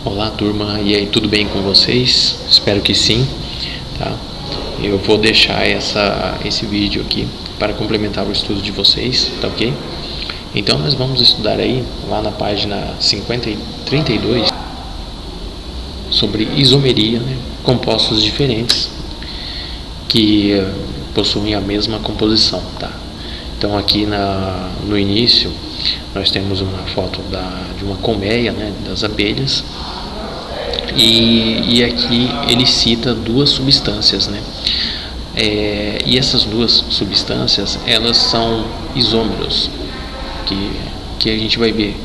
Olá turma, e aí, tudo bem com vocês? Espero que sim, tá? Eu vou deixar esse vídeo aqui para complementar o estudo de vocês, tá ok? Então nós vamos estudar aí, lá na página 32, sobre isomeria, né? Compostos diferentes que possuem a mesma composição, tá? Então aqui no início nós temos uma foto de uma colmeia, né, das abelhas, e aqui ele cita duas substâncias, né? E essas duas substâncias, elas são isômeros, que a gente vai ver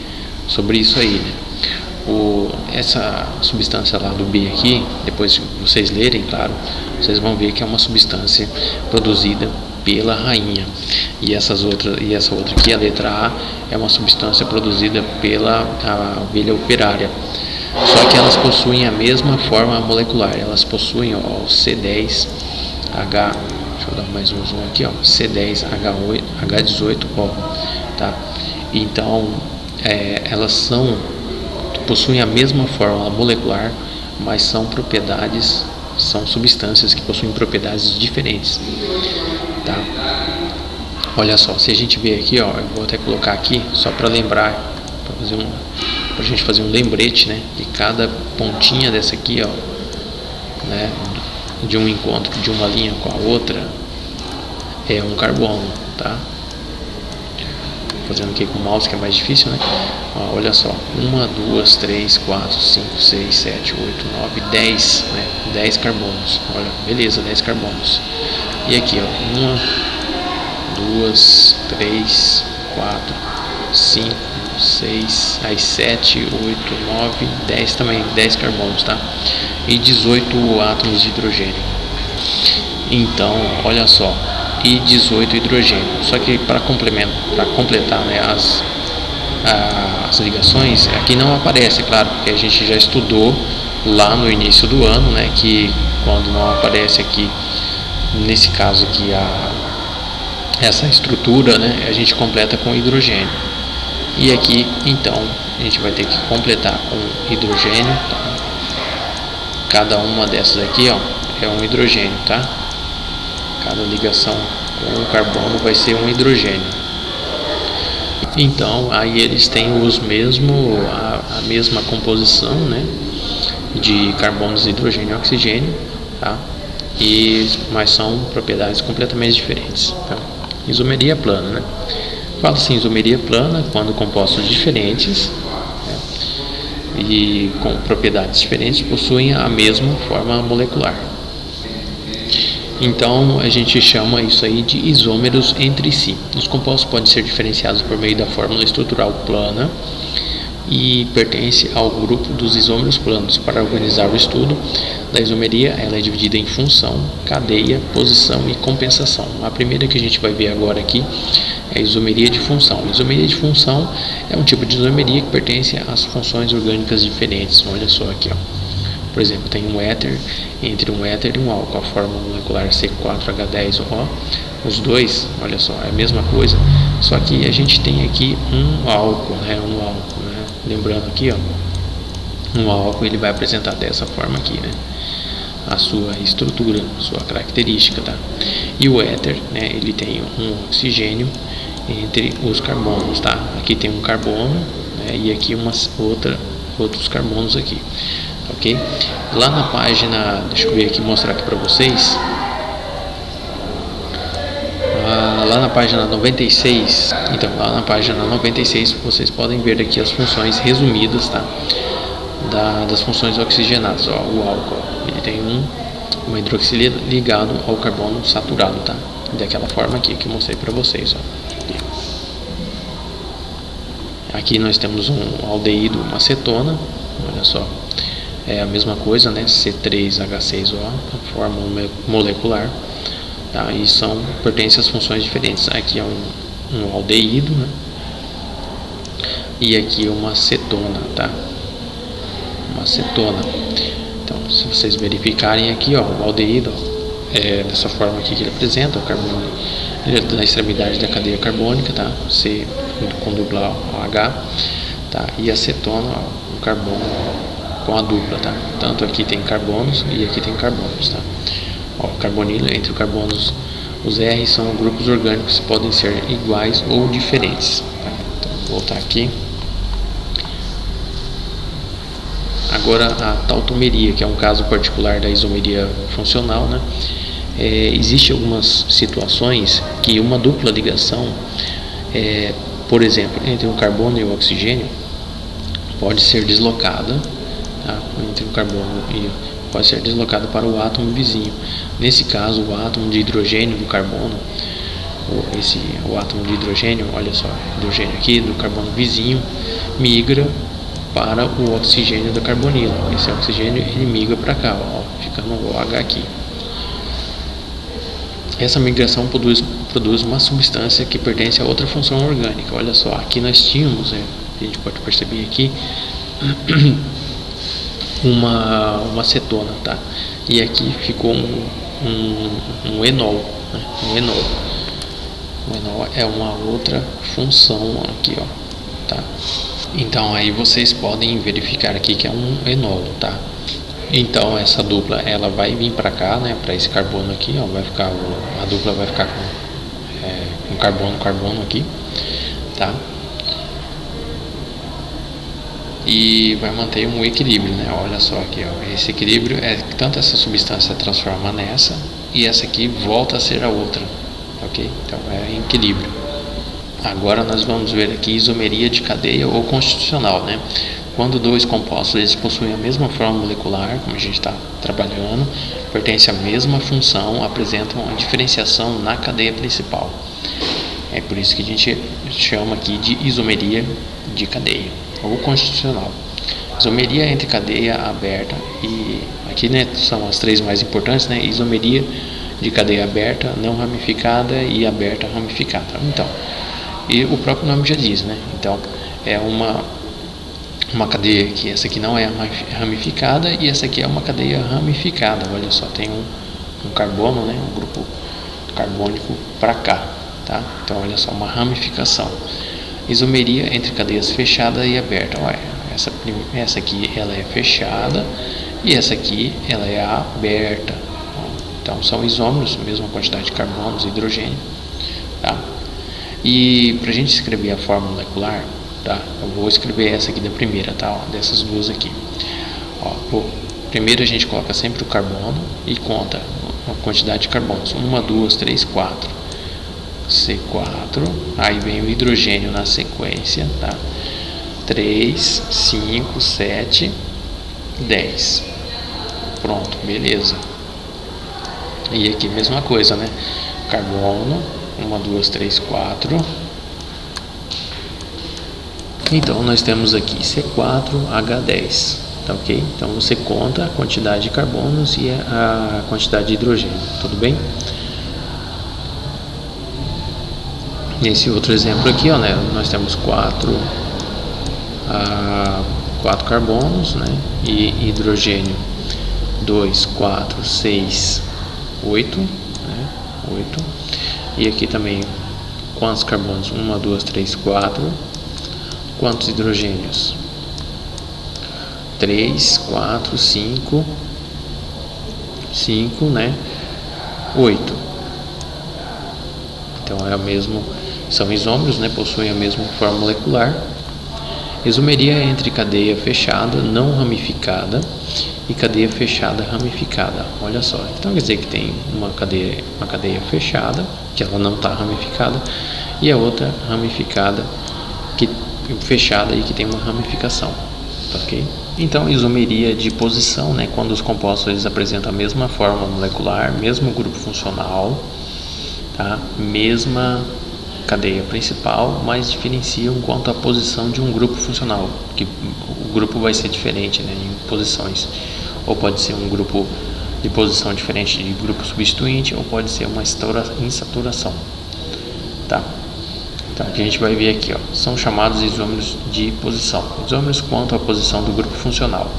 sobre isso aí, né? Essa substância lá do B aqui, depois que vocês lerem, claro, vocês vão ver que é uma substância produzida pela rainha, e essa outra aqui, a letra A, é uma substância produzida pela abelha operária. Só que elas possuem a mesma forma molecular, elas possuem o C10H, deixa eu dar mais um zoom aqui, C10H18O, tá? Então elas possuem a mesma forma molecular, mas são substâncias que possuem propriedades diferentes, tá? Olha só, se a gente ver aqui, eu vou até colocar aqui só para lembrar, para a gente fazer um lembrete, né, de cada pontinha dessa aqui, né, de um encontro de uma linha com a outra é um carbono, tá? Fazendo aqui com o mouse, que é mais difícil, né? Olha só, 1, 2, 3, 4, 5, 6, 7, 8, 9, 10, né? 10 carbonos. Olha, beleza, 10 carbonos. E aqui, 1, 2, 3, 4, 5, 6, aí 7, 8, 9, 10 também, 10 carbonos, tá? E 18 átomos de hidrogênio. Então, olha só, e 18 hidrogênio. Só que para completar, né, as ligações, aqui não aparece, claro, porque a gente já estudou lá no início do ano, né, que quando não aparece aqui, nesse caso aqui, essa estrutura, né, a gente completa com hidrogênio. E aqui, então, a gente vai ter que completar com hidrogênio, tá? Cada uma dessas aqui, é um hidrogênio, tá? Cada ligação com o carbono vai ser um hidrogênio. Então, aí eles têm a mesma composição, né, de carbonos, hidrogênio e oxigênio, tá? Mas são propriedades completamente diferentes, tá? Isomeria plana, né? Fala-se em isomeria plana quando compostos diferentes, né, e com propriedades diferentes possuem a mesma forma molecular. Então a gente chama isso aí de isômeros entre si. Os compostos podem ser diferenciados por meio da fórmula estrutural plana e pertence ao grupo dos isômeros planos. Para organizar o estudo da isomeria, ela é dividida em função, cadeia, posição e compensação. A primeira que a gente vai ver agora aqui é a isomeria de função. A isomeria de função é um tipo de isomeria que pertence às funções orgânicas diferentes. Olha só aqui, por exemplo, tem um éter, entre um éter e um álcool, a fórmula molecular C4H10O. Os dois, olha só, é a mesma coisa, só que a gente tem aqui um álcool, né? Lembrando aqui, um álcool ele vai apresentar dessa forma aqui, né, a sua estrutura, sua característica, tá? E o éter, né, ele tem um oxigênio entre os carbonos, tá? Aqui tem um carbono, né, e aqui outros carbonos aqui, ok? Lá na página, deixa eu ver aqui, mostrar aqui para vocês. Lá na página 96, então lá na página 96 vocês podem ver aqui as funções resumidas, tá? Das funções oxigenadas. O álcool, ele tem uma hidroxila ligado ao carbono saturado, tá? Daquela forma aqui que eu mostrei para vocês, Aqui nós temos um aldeído, uma cetona, olha só, é a mesma coisa, né? C3H6O, a forma molecular, tá? E pertencem às funções diferentes. Aqui é um aldeído, né? E aqui uma cetona, tá? Uma cetona. Então, se vocês verificarem aqui, o aldeído, dessa forma aqui que ele apresenta, o carbono da extremidade da cadeia carbônica, tá? C com dupla H, tá? E a cetona, o carbono com a dupla, tá? Tanto aqui tem carbonos e aqui tem carbonos, tá? Ó, carbonilo, entre os carbonos, os R são grupos orgânicos que podem ser iguais ou diferentes, tá? Então, vou voltar aqui. Agora a tautomeria, que é um caso particular da isomeria funcional, né? Existem algumas situações que uma dupla ligação, por exemplo, entre um carbono e o oxigênio, pode ser deslocada, tá? Entre o carbono e pode ser deslocada para o átomo vizinho. Nesse caso, o átomo de hidrogênio do carbono, o átomo de hidrogênio, olha só, hidrogênio aqui do carbono vizinho, migra para o oxigênio do carbonilo. Esse oxigênio ele migra para cá, ó, fica no OH aqui. Essa migração produz uma substância que pertence a outra função orgânica. Olha só, aqui nós tínhamos, a gente pode perceber aqui, uma cetona, tá? E aqui ficou um enol, né? Um enol. O enol é uma outra função aqui, ó, tá? Então aí vocês podem verificar aqui que é um enol, tá? Então essa dupla ela vai vir para cá, né? Para esse carbono aqui, ó, vai ficar a dupla vai ficar com carbono aqui, tá? E vai manter um equilíbrio, né? Olha só aqui, ó, esse equilíbrio é que tanto essa substância transforma nessa e essa aqui volta a ser a outra, ok? Então é equilíbrio. Agora nós vamos ver aqui isomeria de cadeia ou constitucional, né? Quando dois compostos eles possuem a mesma forma molecular, como a gente está trabalhando, pertencem à mesma função, apresentam a diferenciação na cadeia principal. É por isso que a gente chama aqui de isomeria de cadeia ou constitucional. Isomeria entre cadeia aberta e aqui, né, são as três mais importantes, né? Isomeria de cadeia aberta, não ramificada e aberta ramificada. Então, e o próprio nome já diz, né? Então, é uma cadeia que essa aqui não é ramificada e essa aqui é uma cadeia ramificada. Olha só, tem um carbono, né? Um grupo carbônico para cá, tá? Então, olha só, uma ramificação. Isomeria entre cadeias fechada e aberta. Olha, essa aqui ela é fechada e essa aqui ela é aberta. Então são isômeros, mesma quantidade de carbonos e hidrogênio, tá? E para a gente escrever a fórmula molecular, tá? Eu vou escrever essa aqui da primeira, tá? Ó, dessas duas aqui. Ó, primeiro a gente coloca sempre o carbono e conta a quantidade de carbonos. 1, 2, 3, 4. C4, aí vem o hidrogênio na sequência, tá? 3, 5, 7, 10. Pronto, beleza. E aqui mesma coisa, né? Carbono, 1, 2, 3, 4. Então nós temos aqui C4H10, tá ok? Então você conta a quantidade de carbonos e a quantidade de hidrogênio, tudo bem? Nesse outro exemplo aqui, ó, né, nós temos 4 carbonos, né, e hidrogênio 2, 4, 6, 8, né, 8. E aqui também quantos carbonos? 1, 2, 3, 4. Quantos hidrogênios? 3, 4, 5, 5, né, 8. Então é o mesmo. São isômeros, né, possuem a mesma forma molecular. Isomeria entre cadeia fechada não ramificada e cadeia fechada ramificada. Olha só, então quer dizer que tem uma cadeia fechada, que ela não está ramificada, e a outra ramificada, fechada e que tem uma ramificação, ok? Então isomeria de posição, né, quando os compostos eles apresentam a mesma forma molecular, mesmo grupo funcional, tá? Mesma cadeia principal, mas diferenciam quanto à posição de um grupo funcional, que o grupo vai ser diferente, né, em posições, ou pode ser um grupo de posição diferente de grupo substituinte, ou pode ser uma insaturação, tá? Então o que a gente vai ver aqui, ó, são chamados isômeros de posição, isômeros quanto à posição do grupo funcional.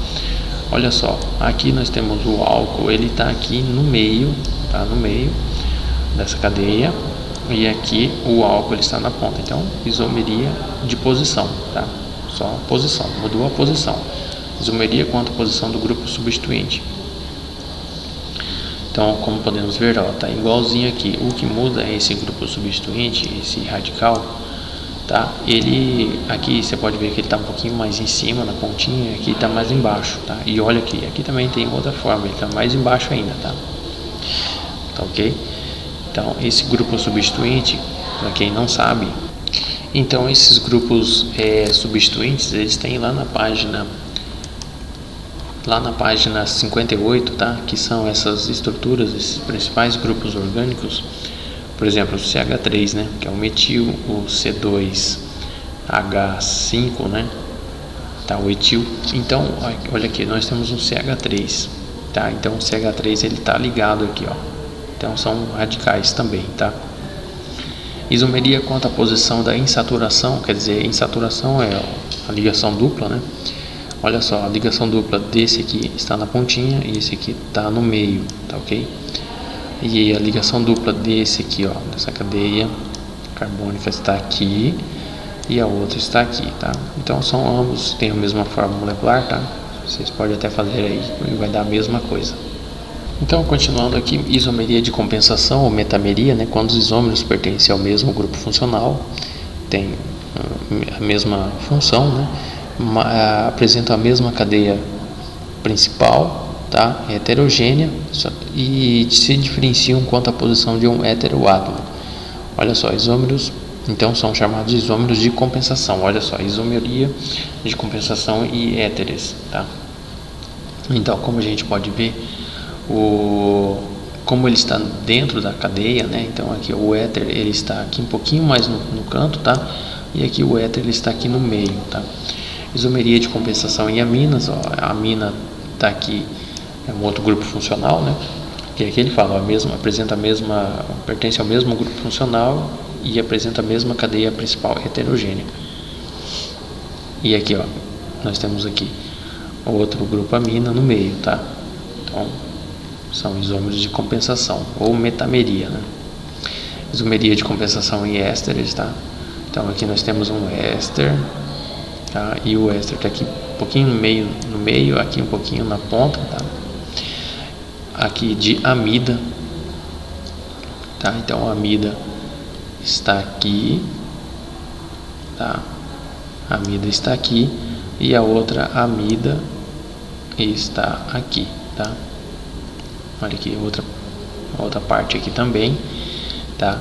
Olha só, aqui nós temos o álcool, ele está aqui no meio, tá, no meio dessa cadeia. E aqui o álcool ele está na ponta, então isomeria de posição, tá? Só posição, mudou a posição. Isomeria quanto à posição do grupo substituinte. Então, como podemos ver, tá igualzinho aqui. O que muda é esse grupo substituinte, esse radical, tá? Ele aqui você pode ver que ele está um pouquinho mais em cima na pontinha, aqui está mais embaixo, tá? E olha aqui também tem outra forma, ele está mais embaixo ainda, tá? Tá ok? Então, esse grupo substituinte, para quem não sabe, então esses grupos substituintes, eles têm lá na página 58, tá? Que são essas estruturas, esses principais grupos orgânicos. Por exemplo, o CH3, né? Que é o metil, o C2H5, né? Tá, o etil. Então, olha aqui, nós temos um CH3, tá? Então, o CH3 ele tá ligado aqui, ó. Então, são radicais também, tá? Isomeria quanto à posição da insaturação, quer dizer, insaturação é a ligação dupla, né? Olha só, a ligação dupla desse aqui está na pontinha e esse aqui está no meio, tá ok? E a ligação dupla desse aqui, ó, dessa cadeia carbônica está aqui e a outra está aqui, tá? Então são ambos, têm a mesma forma molecular, tá? Vocês podem até fazer aí e vai dar a mesma coisa. Então, continuando aqui, isomeria de compensação ou metameria, né? Quando os isômeros pertencem ao mesmo grupo funcional, tem a mesma função, né? Apresentam a mesma cadeia principal, tá? Heterogênea, e se diferenciam quanto à posição de um heteroátomo. Olha só, isômeros, então são chamados de isômeros de compensação. Olha só, isomeria de compensação e éteres, tá? Então, como a gente pode ver, como ele está dentro da cadeia, né? Então aqui o éter ele está aqui um pouquinho mais no canto, tá? E aqui o éter ele está aqui no meio, tá? Isomeria de compensação em aminas, ó, a amina está aqui, é um outro grupo funcional, né? Que aqui ele fala, pertence ao mesmo grupo funcional e apresenta a mesma cadeia principal heterogênea. E aqui, ó, nós temos aqui outro grupo amina no meio, tá? Então, são isômeros de compensação ou metameria, né? Isomeria de compensação em ésteres, tá? Então, aqui nós temos um éster. Tá? E o éster está aqui um pouquinho no meio, aqui um pouquinho na ponta, tá? Aqui de amida, tá? Então a amida está aqui, tá? A amida está aqui e a outra amida está aqui, tá? Olha aqui outra parte aqui também, tá?